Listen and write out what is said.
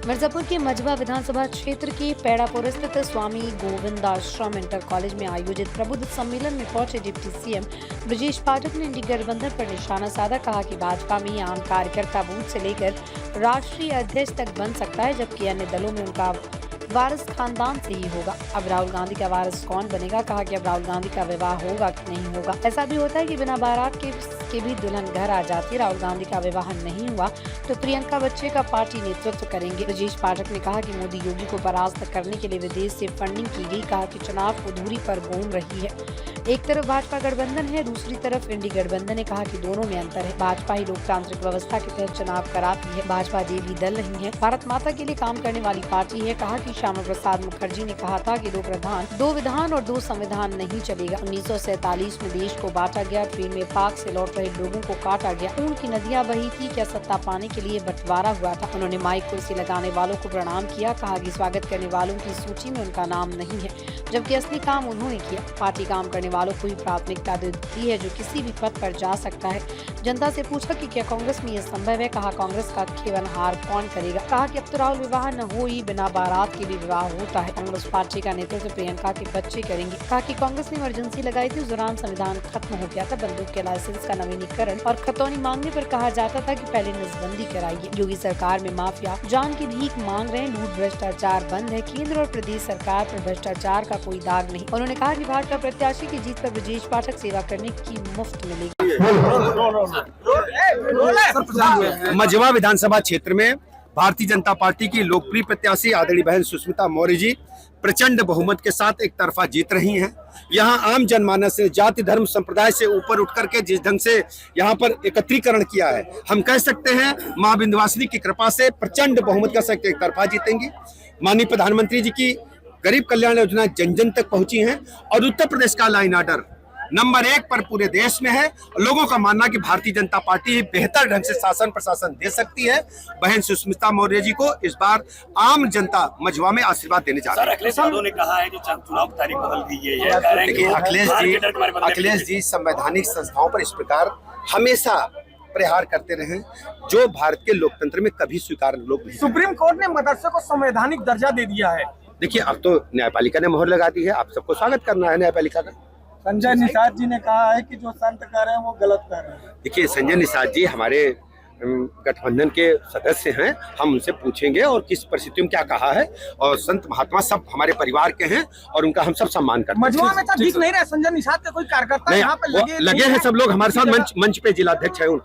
मिर्जापुर के मझवा विधानसभा क्षेत्र के पेड़ापुर स्थित स्वामी गोविंदाश्रम इंटर कॉलेज में आयोजित प्रबुद्ध सम्मेलन में पहुंचे डिप्टी सीएम ब्रजेश पाठक ने इंडी गठबंधन पर निशाना साधा। कहा कि भाजपा में आम कार्यकर्ता बूथ से लेकर राष्ट्रीय अध्यक्ष तक बन सकता है, जबकि अन्य दलों में उनका वारिस खानदान से ही होगा। अब राहुल गांधी का वारिस कौन बनेगा? कहा कि अब राहुल गांधी का विवाह होगा कि नहीं होगा। ऐसा भी होता है कि बिना बारात के भी दुल्हन घर आ जाती है। राहुल गांधी का विवाह नहीं हुआ तो प्रियंका बच्चे का पार्टी नेतृत्व करेंगे। ब्रजेश पाठक ने कहा कि मोदी योगी को परास्त करने के लिए विदेश से फंडिंग की गई। कहा कि चुनाव को धुरी पर घूम रही है। एक तरफ भाजपा गठबंधन है, दूसरी तरफ इंडी गठबंधन ने कहा कि दोनों में अंतर है। भाजपा ही लोकतांत्रिक व्यवस्था के तहत चुनाव कराती है। भाजपा देवी दल नहीं है, भारत माता के लिए काम करने वाली पार्टी है। कहा कि श्यामा प्रसाद मुखर्जी ने कहा था कि दो विधान और दो संविधान नहीं चलेगा। 1947 में देश को बांटा गया, ट्रेन में पाक से लौट रहे लोगों को काटा गया, खून की नदियां बही थी, क्या सत्ता पाने के लिए बंटवारा हुआ था। उन्होंने माइक कुर्सी लगाने वालों को प्रणाम किया। कहा कि स्वागत करने वालों की सूची में उनका नाम नहीं है, जबकि असली काम उन्होंने किया। पार्टी काम करने वालों को ही प्राथमिकता देती है, जो किसी भी पद पर जा सकता है। जनता से पूछा कि क्या कांग्रेस में यह संभव है? कहा कांग्रेस का खेवनहार कौन करेगा? कहा कि अब तो राहुल विवाह न हो ही, बिना बारात के भी विवाह होता है। कांग्रेस पार्टी का नेतृत्व प्रियंका के बच्चे करेंगे। कहा कि कांग्रेस ने इमरजेंसी लगाई थी, उस दौरान संविधान खत्म हो गया था। बंदूक के लाइसेंस का नवीनीकरण और खतौनी मांगने पर कहा जाता था कि पहले नसबंदी कराइए। योगी सरकार में माफिया जान की भीख मांग रहे हैं, लूट भ्रष्टाचार बंद है। केंद्र और प्रदेश सरकार पर भ्रष्टाचार का कोई दाग नहीं। उन्होंने कहा कि भाजपा प्रत्याशी की जीत पर ब्रजेश पाठक सेवा करने की मुफ्त मिलेगी। मझवा विधानसभा क्षेत्र में भारतीय जनता पार्टी की लोकप्रिय प्रत्याशी आदरणीय बहन सुष्मिता मौर्य जी प्रचंड बहुमत के साथ एक तरफा जीत रही हैं। यहाँ आम जनमानस से जाति धर्म संप्रदाय से ऊपर उठ करके जिस ढंग से यहाँ पर एकत्रीकरण किया है, हम कह सकते हैं मां विंध्यवासिनी की कृपा से प्रचंड बहुमत के साथ एक तरफा जीतेंगी। माननीय प्रधानमंत्री जी की गरीब कल्याण योजना जन जन तक पहुंची है और उत्तर प्रदेश का लाइन ऑर्डर नंबर 1 पर पूरे देश में है। लोगों का मानना कि भारतीय जनता पार्टी बेहतर ढंग से शासन प्रशासन दे सकती है। बहन सुष्मिता मौर्य जी को इस बार आम जनता मझवा में आशीर्वाद देने जा रही है। अखिलेश यादव ने कहा है कि चुनाव की तारीख बदल दी है। देखिए अखिलेश जी संवैधानिक संस्थाओं पर इस प्रकार हमेशा प्रहार करते रहे, जो भारत के लोकतंत्र में कभी स्वीकार लोग नहीं। सुप्रीम कोर्ट ने मदरसे को संवैधानिक दर्जा दे दिया है। देखिए अब तो न्यायपालिका ने मोहर लगा दी है, आप सबको स्वागत करना है न्यायपालिका का। संजय निषाद जी ने कहा है कि जो संत कर रहे हैं वो गलत कर रहे हैं। देखिए संजय निषाद जी हमारे गठबंधन के सदस्य हैं, हम उनसे पूछेंगे और किस परिस्थिति में क्या कहा है। और संत महात्मा सब हमारे परिवार के हैं और उनका हम सब सम्मान करते हैं। मझवा में दिख नहीं रहा संजय निषाद के कोई कार्यकर्ता यहाँ पे लगे हैं सब लोग हमारे साथ। मंच पे जिलाध्यक्ष है उनके।